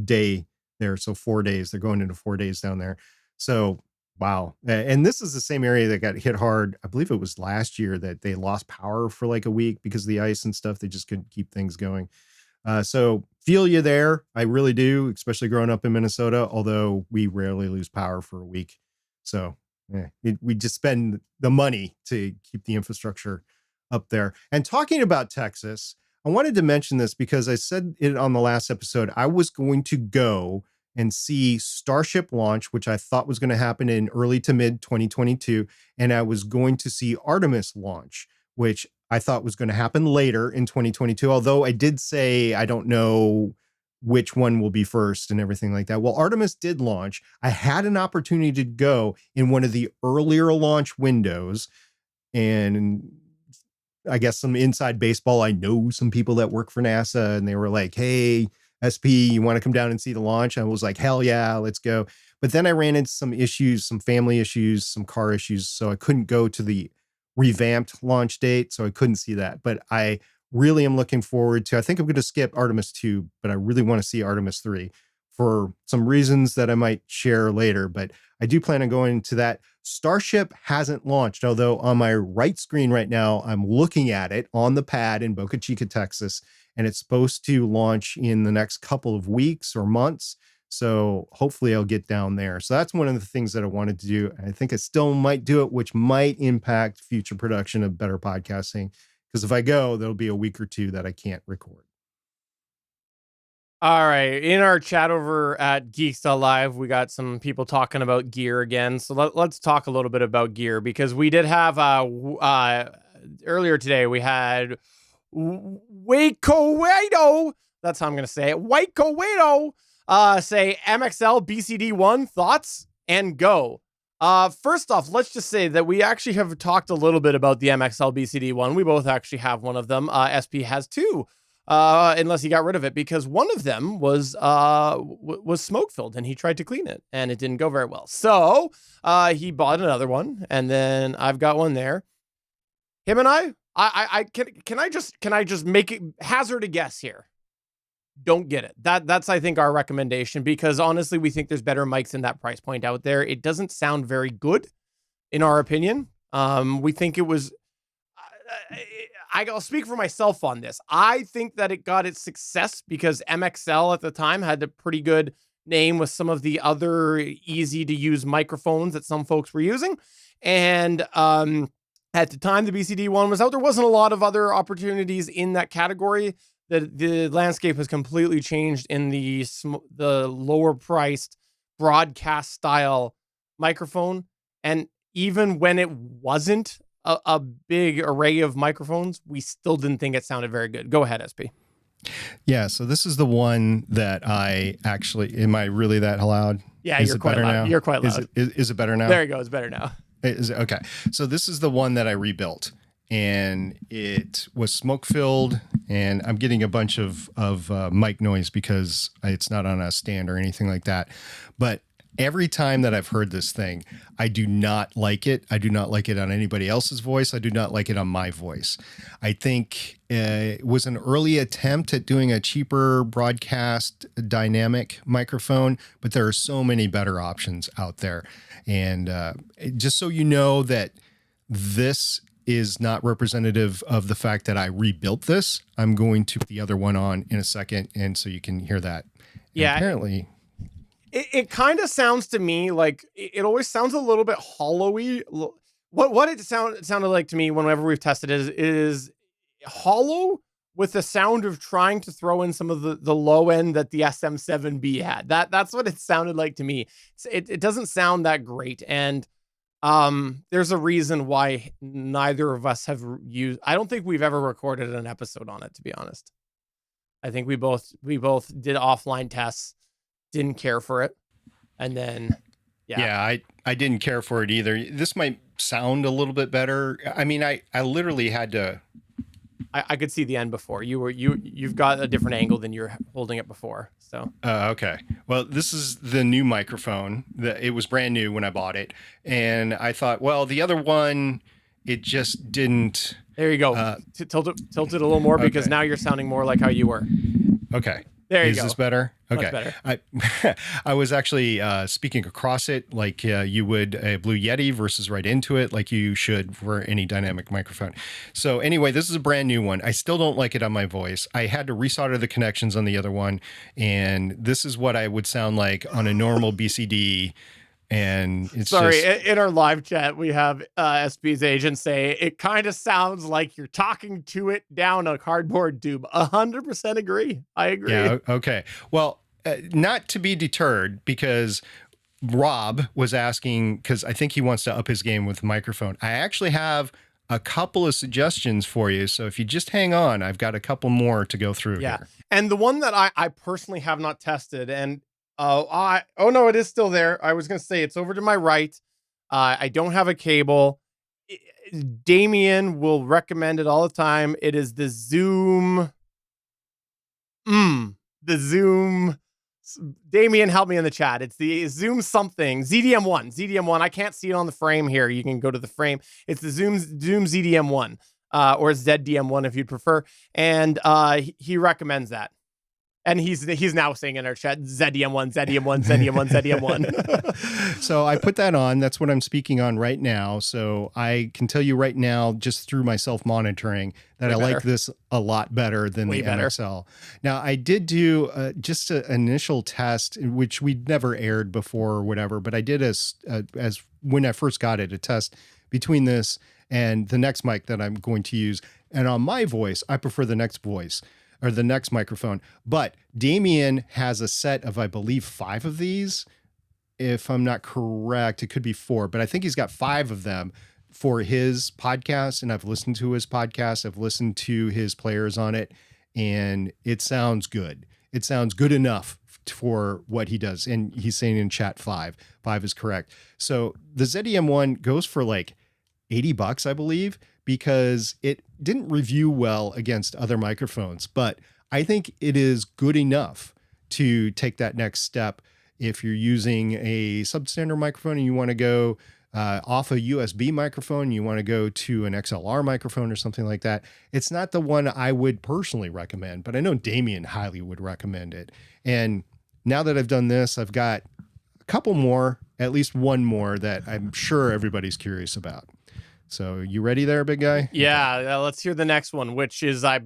day there. So 4 days, they're going into 4 days down there. So wow. And this is the same area that got hit hard. I believe it was last year that they lost power for like a week because of the ice and stuff. They just couldn't keep things going. So feel you there. I really do, especially growing up in Minnesota, although we rarely lose power for a week. So we just spend the money to keep the infrastructure up there. And talking about Texas, I wanted to mention this because I said it on the last episode. I was going to go and see Starship launch, which I thought was going to happen in early to mid 2022. And I was going to see Artemis launch, which I thought was going to happen later in 2022. Although I did say, I don't know which one will be first and everything like that. Well, Artemis did launch. I had an opportunity to go in one of the earlier launch windows, and I guess some inside baseball. I know some people that work for NASA, and they were like, hey, SP, you want to come down and see the launch? I was like, hell yeah, let's go. But then I ran into some issues, some family issues, some car issues. So I couldn't go to the revamped launch date. So I couldn't see that. But I really am looking forward to, I think I'm going to skip Artemis 2, but I really want to see Artemis 3 for some reasons that I might share later. But I do plan on going to that. Starship hasn't launched, although on my right screen right now, I'm looking at it on the pad in Boca Chica, Texas, and it's supposed to launch in the next couple of weeks or months. So hopefully I'll get down there. So that's one of the things that I wanted to do. I think I still might do it, which might impact future production of Better Podcasting. Because if I go, there'll be a week or two that I can't record. All right. In our chat over at Geeks.Live, we got some people talking about gear again. So let's talk a little bit about gear, because we did have earlier today, we had Waco, that's how I'm going to say it, Waco, say MXL BCD-1 thoughts and go. First off, let's just say that we actually have talked a little bit about the MXL BCD-1. We both actually have one of them. SP has two. Unless he got rid of it, because one of them was smoke filled and he tried to clean it and it didn't go very well. So he bought another one, and then I've got one there. Him and I can I just make it hazard a guess here? don't get it. That's I think our recommendation, because honestly, we think there's better mics in that price point out there. It doesn't sound very good, in our opinion. We think it was. I'll speak for myself on this. I think that it got its success because MXL at the time had a pretty good name with some of the other easy to use microphones that some folks were using. And at the time the BCD-1 was out, there wasn't a lot of other opportunities in that category. The landscape has completely changed in the lower priced broadcast style microphone. And even when it wasn't a big array of microphones, we still didn't think it sounded very good. Go ahead, SP. Yeah, so this is the one that I actually, am I really that loud? Yeah, is you're it quite better loud. now? You're quite loud. Is it better now? There you go. It's better now. Is it, okay. So this is the one that I rebuilt, and it was smoke filled, and I'm getting a bunch of mic noise because it's not on a stand or anything like that. But every time that I've heard this thing, I do not like it. I do not like it on anybody else's voice. I do not like it on my voice. I think it was an early attempt at doing a cheaper broadcast dynamic microphone, but there are so many better options out there. And just so you know that this is not representative of the fact that I rebuilt this, I'm going to put the other one on in a second, and so you can hear that. Yeah. And apparently... It kind of sounds to me like it always sounds a little bit hollowy. What it sounded like to me whenever we've tested it is hollow with the sound of trying to throw in some of the low end that the SM7B had. That's what it sounded like to me. It doesn't sound that great. And there's a reason why neither of us have used. I don't think we've ever recorded an episode on it, to be honest. I think we both did offline tests. Didn't care for it, and then I didn't care for it either. This might sound a little bit better. I mean, I literally had to. I could see the end before. You've got a different angle than you're holding it before. So okay. Well, this is the new microphone. It was brand new when I bought it, and I thought, well, the other one, it just didn't. There you go. Tilt it a little more, because now you're sounding more like how you were. Okay. There you go. Is this better? Okay. Much better. I was actually speaking across it like you would a Blue Yeti versus right into it, like you should for any dynamic microphone. So anyway, this is a brand new one. I still don't like it on my voice. I had to resolder the connections on the other one, and this is what I would sound like on a normal BCD. And it's in our live chat, we have SB's agent say it kind of sounds like you're talking to it down a cardboard tube. 100% agree. I agree. Yeah. Okay. Well, not to be deterred, because Rob was asking, because I think he wants to up his game with the microphone. I actually have a couple of suggestions for you. So if you just hang on, I've got a couple more to go through here. And the one that I personally have not tested, and oh no, it is still there. I was going to say it's over to my right. I don't have a cable. Damien will recommend it all the time. It is the Zoom. Damien, help me in the chat. It's the Zoom something. ZDM1. I can't see it on the frame here. You can go to the frame. It's the Zoom ZDM1, or ZDM1 if you'd prefer. And he recommends that. And he's now saying in our chat, ZDM1. So I put that on. That's what I'm speaking on right now. So I can tell you right now, just through my self-monitoring, that I like this a lot better than the MXL. Now, I did do just an initial test, which we'd never aired before or whatever, but I did as when I first got it, a test between this and the next mic that I'm going to use. And on my voice, I prefer the next voice, or the next microphone. But Damien has a set of, I believe, 5 of these. If I'm not correct, it could be 4, but I think he's got 5 of them for his podcast. And I've listened to his podcast. I've listened to his players on it, and it sounds good. It sounds good enough for what he does. And he's saying in chat 5. 5 is correct. So the ZDM1 goes for like $80, I believe, because it didn't review well against other microphones, but I think it is good enough to take that next step. If you're using a substandard microphone and you want to go off a USB microphone, you want to go to an XLR microphone or something like that. It's not the one I would personally recommend, but I know Damien highly would recommend it. And now that I've done this, I've got a couple more, at least one more that I'm sure everybody's curious about. So you ready there, big guy? Yeah, let's hear the next one, which is, I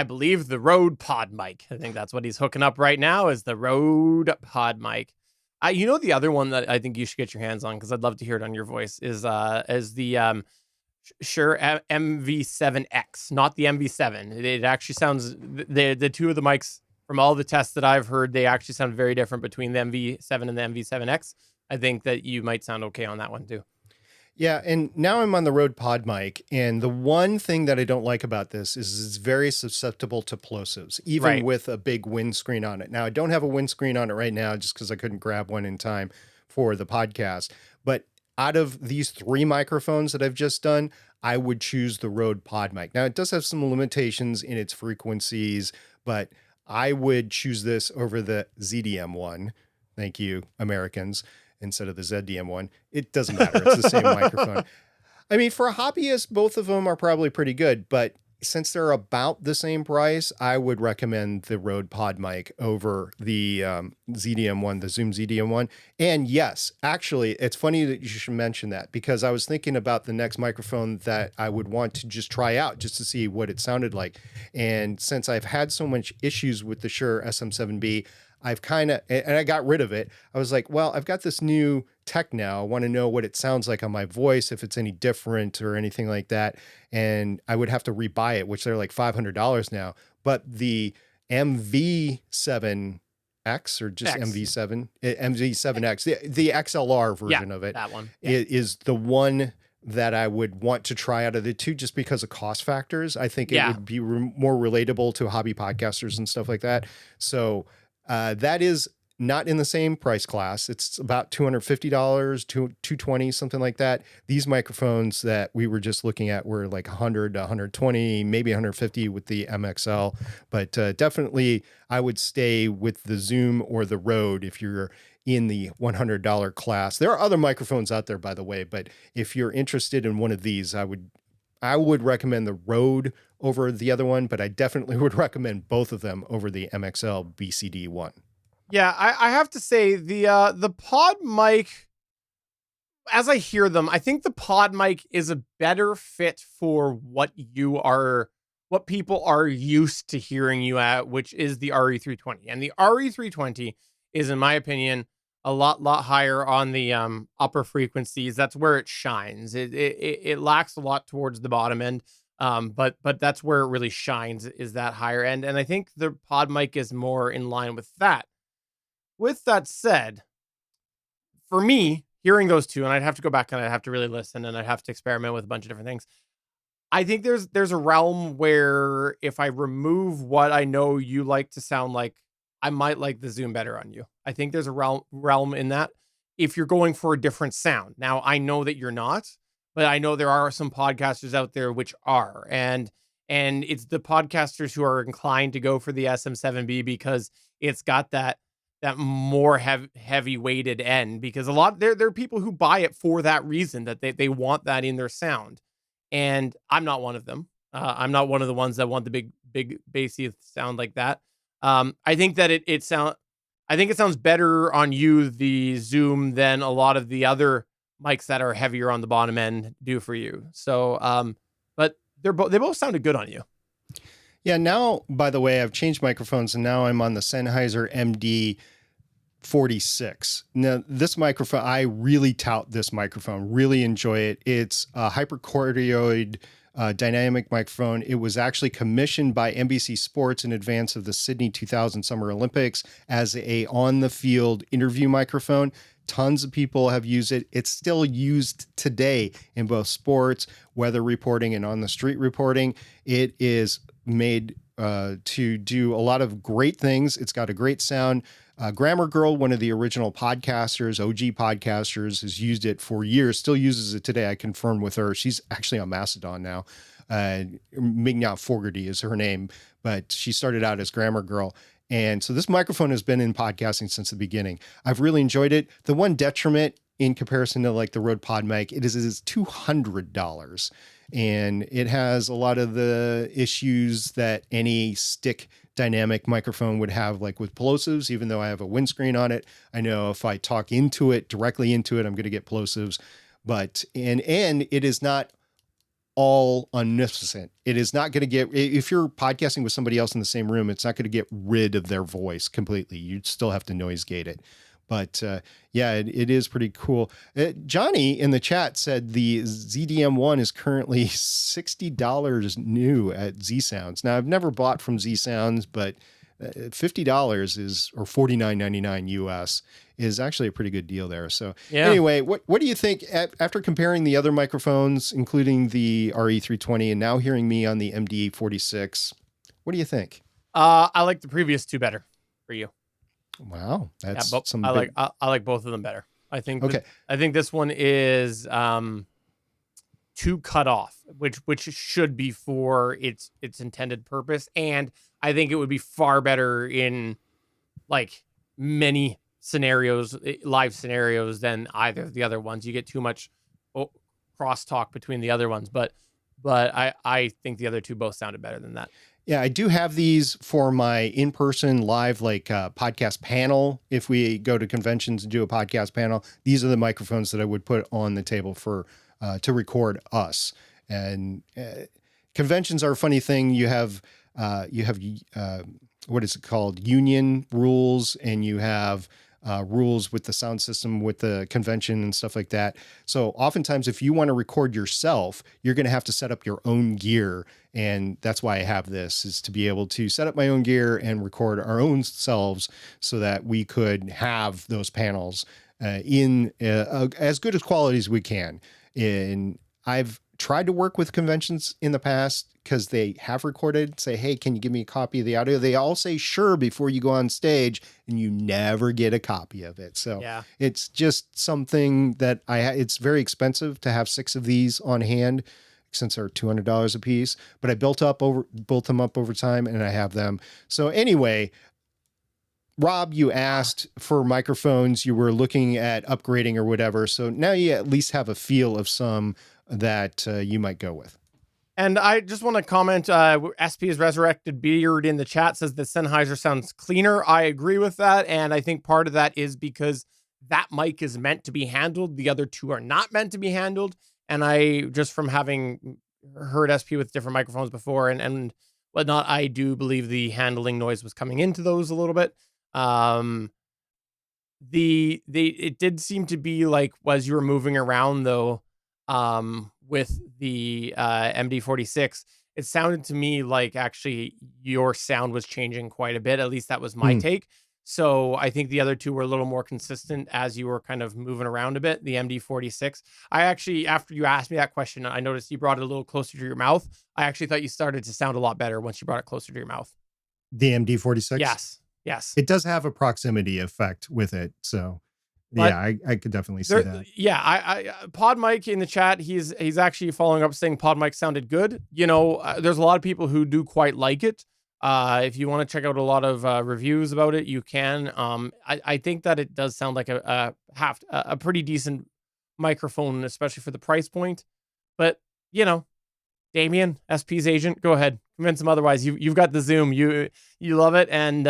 believe, the Rode PodMic. I think that's what he's hooking up right now, is the Rode PodMic. You know, the other one that I think you should get your hands on, because I'd love to hear it on your voice, is the Shure MV7X, not the MV7. It actually sounds, the two of the mics, from all the tests that I've heard, they actually sound very different between the MV7 and the MV7X. I think that you might sound okay on that one too. Yeah, and now I'm on the Rode PodMic, and the one thing that I don't like about this is it's very susceptible to plosives, even with a big windscreen on it. Now, I don't have a windscreen on it right now just because I couldn't grab one in time for the podcast. But out of these 3 microphones that I've just done, I would choose the Rode PodMic. Now, it does have some limitations in its frequencies, but I would choose this over the ZDM1. Thank you, Americans. Instead of the ZDM1. It doesn't matter. It's the same microphone. I mean, for a hobbyist, both of them are probably pretty good, but since they're about the same price, I would recommend the Rode PodMic over the ZDM1, the Zoom ZDM1. And yes, actually, it's funny that you should mention that, because I was thinking about the next microphone that I would want to just try out just to see what it sounded like. And since I've had so much issues with the Shure SM7B, I've and I got rid of it. I was like, well, I've got this new tech now. I want to know what it sounds like on my voice, if it's any different or anything like that. And I would have to rebuy it, which they're like $500 now. But the MV7X or just MV7, MV7X, the XLR version of it, that one is the one that I would want to try out of the two, just because of cost factors. I think it would be more relatable to hobby podcasters and stuff like that. So that is not in the same price class. It's about $250 to $220, something like that. These microphones that we were just looking at were like 100 to 120, maybe 150 with the MXL. But definitely, I would stay with the Zoom or the Rode if you're in the $100 class. There are other microphones out there, by the way, but if you're interested in one of these, I would recommend the Rode over the other one, but I definitely would recommend both of them over the MXL BCD-1. Yeah, I have to say the PodMic, as I hear them, I think the PodMic is a better fit for what people are used to hearing you at, which is the RE320. And the RE320 is, in my opinion, a lot higher on the upper frequencies. That's where it shines. It lacks a lot towards the bottom end. But that's where it really shines, is that higher end. And I think the PodMic is more in line with that. With that said, for me, hearing those two, and I'd have to go back and I'd have to really listen and I'd have to experiment with a bunch of different things. I think there's a realm where if I remove what I know you like to sound like, I might like the Zoom better on you. I think there's a realm in that if you're going for a different sound. Now, I know that you're not, but I know there are some podcasters out there which are, and it's the podcasters who are inclined to go for the SM7B because it's got that more heavy weighted end, because a lot there are people who buy it for that reason, that they want that in their sound. And I'm not one of them. I'm not one of the ones that want the big bassy sound like that. I think that it sounds better on you, the Zoom, than a lot of the other mics that are heavier on the bottom end do for you. So, but they both sounded good on you. Yeah. Now, by the way, I've changed microphones and now I'm on the Sennheiser MD46. Now, this microphone, I really tout this microphone, really enjoy it. It's a hypercardioid dynamic microphone. It was actually commissioned by NBC Sports in advance of the Sydney 2000 Summer Olympics as a on-the-field interview microphone. Tons of people have used it. It's still used today in both sports, weather reporting, and on-the-street reporting. It is made to do a lot of great things. It's got a great sound. Grammar Girl, one of the original podcasters, OG podcasters, has used it for years, still uses it today. I confirmed with her. She's actually on Mastodon now. Mignon Fogarty is her name, but she started out as Grammar Girl. And so this microphone has been in podcasting since the beginning. I've really enjoyed it. The one detriment in comparison to like the Rode PodMic. It is $200, and it has a lot of the issues that any stick dynamic microphone would have, like with plosives. Even though I have a windscreen on it, I know if I talk into it, directly into it, I'm going to get plosives. But and it is not all omniscient. It is not going to get, if you're podcasting with somebody else in the same room, it's not going to get rid of their voice completely. You'd still have to noise gate it. But yeah, it is pretty cool. Johnny in the chat said the ZDM1 is currently $60 new at Z Sounds. Now, I've never bought from Z Sounds, but $50 is, or $49.99 US is actually a pretty good deal there. So anyway, what do you think after comparing the other microphones, including the RE320 and now hearing me on the MD46? What do you think? I like the previous two better for you. Wow, that's I like both of them better. I think I think this one is too cut off, which should be for its intended purpose, and I think it would be far better in like many scenarios, live scenarios, than either of the other ones. You get too much crosstalk between the other ones, but I think the other two both sounded better than that. Yeah, I do have these for my in-person live, like podcast panel. If we go to conventions and do a podcast panel, these are the microphones that I would put on the table for to record us. And conventions are a funny thing. You have what is it called? Union rules, and you have rules with the sound system, with the convention and stuff like that. So oftentimes if you want to record yourself, you're going to have to set up your own gear. And that's why I have this, is to be able to set up my own gear and record our own selves so that we could have those panels in as good as quality as we can. And I've tried to work with conventions in the past because they have recorded, say, hey, can you give me a copy of the audio? They all say sure before you go on stage, and you never get a copy of it. So it's just something that it's very expensive to have 6 of these on hand, since they're $200 a piece, but I built them up over time, and I have them. So anyway, Rob, you asked for microphones, you were looking at upgrading or whatever. So now you at least have a feel of some that you might go with. And I just want to comment, SP's Resurrected Beard in the chat says that Sennheiser sounds cleaner. I agree with that. And I think part of that is because that mic is meant to be handled. The other two are not meant to be handled. And I, just from having heard SP with different microphones before and whatnot, I do believe the handling noise was coming into those a little bit. It did seem to be like, as you were moving around though, with the MD46, it sounded to me like actually your sound was changing quite a bit. At least that was my take. So I think the other two were a little more consistent as you were kind of moving around a bit. The MD46, I actually, after you asked me that question, I noticed you brought it a little closer to your mouth. I actually thought you started to sound a lot better once you brought it closer to your mouth. The MD46? Yes. It does have a proximity effect with it. So but yeah, I could definitely see that. Yeah, I PodMic in the chat, he's actually following up saying PodMic sounded good. You know, there's a lot of people who do quite like it. If you want to check out a lot of reviews about it, you can. I think that it does sound like a pretty decent microphone, especially for the price point. But you know, Damien, SP's agent, go ahead, convince him otherwise. You've got the Zoom, you love it, and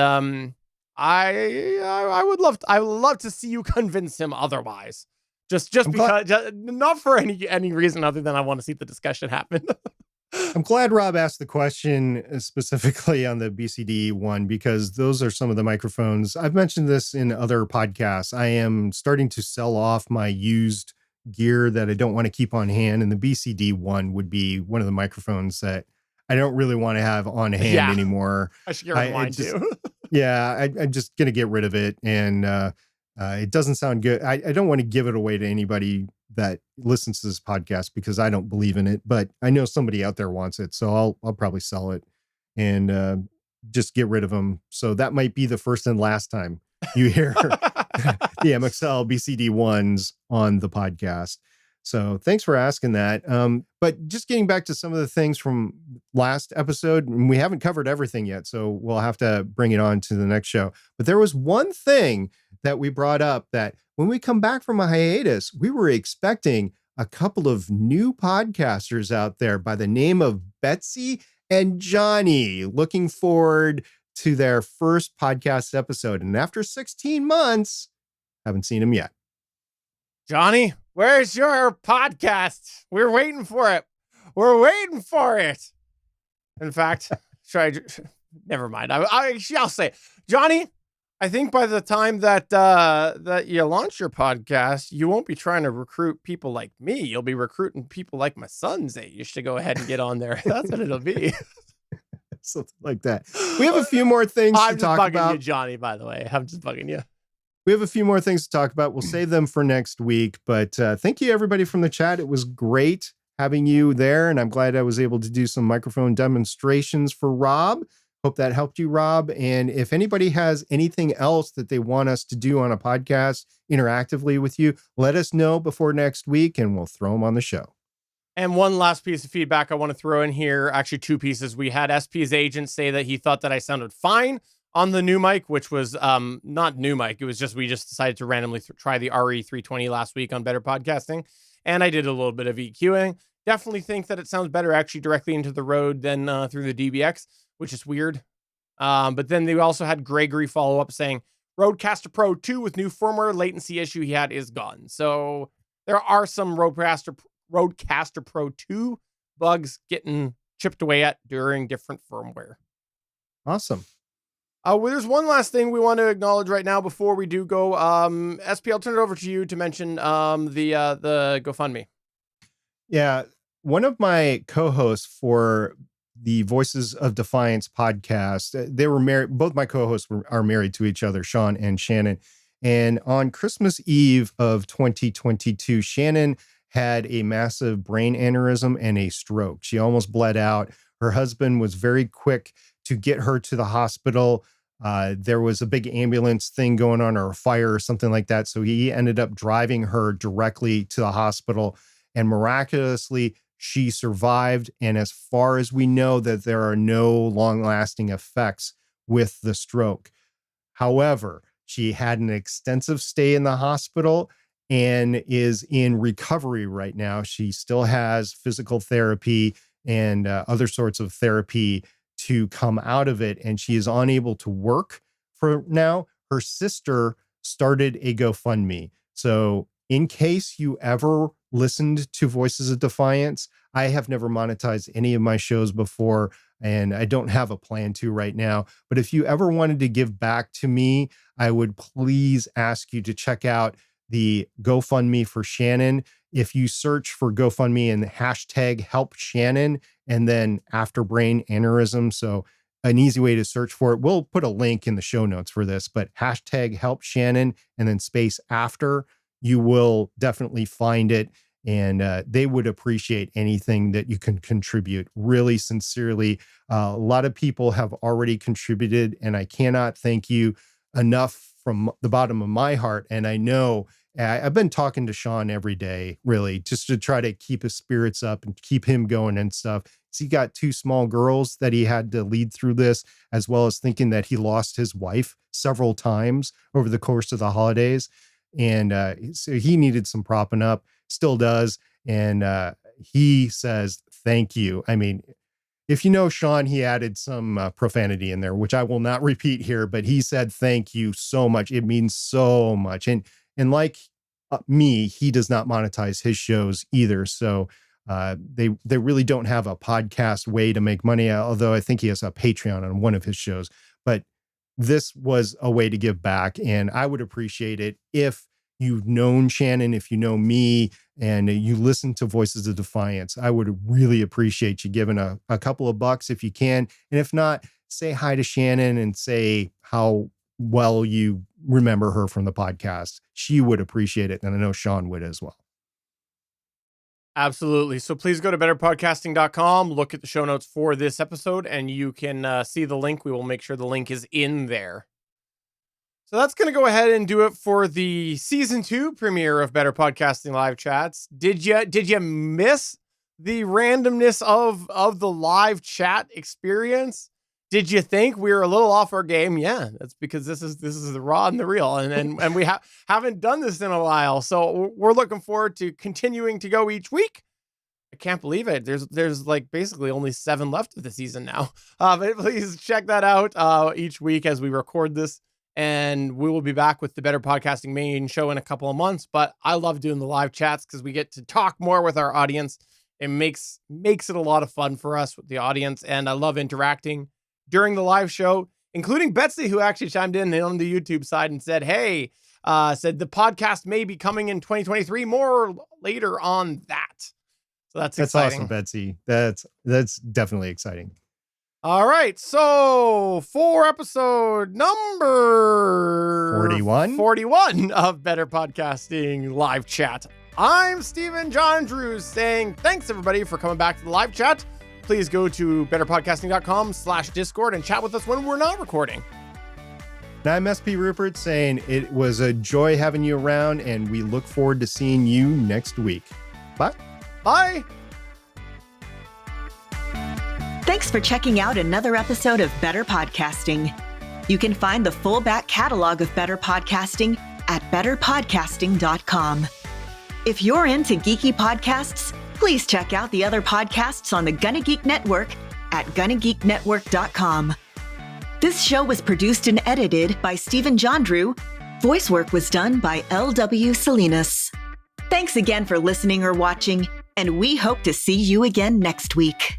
I would love to see you convince him otherwise. Just because, not for any reason other than I want to see the discussion happen. I'm glad Rob asked the question specifically on the BCD-1, because those are some of the microphones. I've mentioned this in other podcasts. I am starting to sell off my used gear that I don't want to keep on hand, and the BCD-1 would be one of the microphones that I don't really want to have on hand anymore. I should get rid of mine too. I'm just going to get rid of it, and it doesn't sound good. I don't want to give it away to anybody that listens to this podcast because I don't believe in it, but I know somebody out there wants it, so I'll probably sell it and just get rid of them. So that might be the first and last time you hear the MXL BCD-1s on the podcast. So thanks for asking that. But just getting back to some of the things from last episode, and we haven't covered everything yet, so we'll have to bring it on to the next show. But there was one thing that we brought up that when we come back from a hiatus, we were expecting a couple of new podcasters out there by the name of Betsy and Johnny. Looking forward to their first podcast episode. And after 16 months, haven't seen them yet. Johnny, where's your podcast? We're waiting for it. We're waiting for it. In fact, never mind. I'll say it. Johnny, I think by the time that that you launch your podcast, you won't be trying to recruit people like me. You'll be recruiting people like my son's age to go ahead and get on there. That's what it'll be. Something like that. We have a few more things to talk I'm just bugging about. you, Johnny, by the way. I'm just bugging you. We have a few more things to talk about. We'll save them for next week. But thank you, everybody from the chat. It was great having you there. And I'm glad I was able to do some microphone demonstrations for Rob. Hope that helped you, Rob. And if anybody has anything else that they want us to do on a podcast interactively with you, let us know before next week and we'll throw them on the show. And one last piece of feedback I want to throw in here. Actually, two pieces. We had SP's agent say that he thought that I sounded fine on the new mic, which was not new mic. It was just, we just decided to randomly try the RE320 last week on Better Podcasting. And I did a little bit of EQing. Definitely think that it sounds better actually directly into the Rode than through the DBX, which is weird. But then they also had Gregory follow up saying Rodecaster Pro 2 with new firmware latency issue he had is gone. So there are some Rodecaster Pro 2 bugs getting chipped away at during different firmware. Awesome. Well, there's one last thing we want to acknowledge right now before we do go. SP, I'll turn it over to you to mention the GoFundMe. Yeah. One of my co-hosts for the Voices of Defiance podcast, they were married. Both my co-hosts are married to each other, Sean and Shannon. And on Christmas Eve of 2022, Shannon had a massive brain aneurysm and a stroke. She almost bled out. Her husband was very quick to get her to the hospital. There was a big ambulance thing going on, or a fire or something like that. So he ended up driving her directly to the hospital, and miraculously she survived. And as far as we know, that there are no long-lasting effects with the stroke. However, she had an extensive stay in the hospital and is in recovery right now. She still has physical therapy and other sorts of therapy to come out of it, and she is unable to work for now. Her sister started a GoFundMe. So in case you ever listened to Voices of Defiance, I have never monetized any of my shows before, and I don't have a plan to right now. But if you ever wanted to give back to me, I would please ask you to check out the GoFundMe for Shannon. If you search for GoFundMe and hashtag help Shannon and then after brain aneurysm, so an easy way to search for it, we'll put a link in the show notes for this, but hashtag help Shannon and then space after, you will definitely find it. And they would appreciate anything that you can contribute, really sincerely. A lot of people have already contributed, and I cannot thank you enough from the bottom of my heart. And I know I've been talking to Sean every day, really, just to try to keep his spirits up and keep him going and stuff. So he got 2 small girls that he had to lead through this, as well as thinking that he lost his wife several times over the course of the holidays. And so he needed some propping up, still does. And he says, thank you. I mean, if you know Sean, he added some profanity in there, which I will not repeat here, but he said, thank you so much. It means so much. And like me, he does not monetize his shows either. So they really don't have a podcast way to make money, although I think he has a Patreon on one of his shows. But this was a way to give back, and I would appreciate it if you've known Shannon, if you know me, and you listen to Voices of Defiance. I would really appreciate you giving a couple of bucks if you can. And if not, say hi to Shannon and say how well you remember her from the podcast. She would appreciate it. And I know Sean would as well. Absolutely. So please go to betterpodcasting.com, look at the show notes for this episode, and you can see the link. We will make sure the link is in there. So that's going to go ahead and do it for the season 2 premiere of Better Podcasting Live Chats. Did you miss the randomness of the live chat experience? Did you think we were a little off our game? Yeah, that's because this is the raw and the real, and we haven't done this in a while. So we're looking forward to continuing to go each week. I can't believe it. There's like basically only 7 left of the season now. But please check that out each week as we record this. And we will be back with the Better Podcasting main show in a couple of months. But I love doing the live chats because we get to talk more with our audience. It makes it a lot of fun for us with the audience. And I love interacting during the live show, including Betsy, who actually chimed in on the YouTube side and said, hey, said the podcast may be coming in 2023, more later on that. So that's exciting. Awesome, Betsy. That's definitely exciting. All right. So for episode number 41 of Better Podcasting Live Chat, I'm Stephen Jondrew saying thanks everybody for coming back to the live chat. Please go to betterpodcasting.com/Discord and chat with us when we're not recording. And I'm SP Rupert saying it was a joy having you around, and we look forward to seeing you next week. Bye. Bye. Thanks for checking out another episode of Better Podcasting. You can find the full back catalog of Better Podcasting at betterpodcasting.com. If you're into geeky podcasts, please check out the other podcasts on the GonnaGeek Network at GonnaGeekNetwork.com. This show was produced and edited by Stephen Jondrew. Voice work was done by L.W. Salinas. Thanks again for listening or watching, and we hope to see you again next week.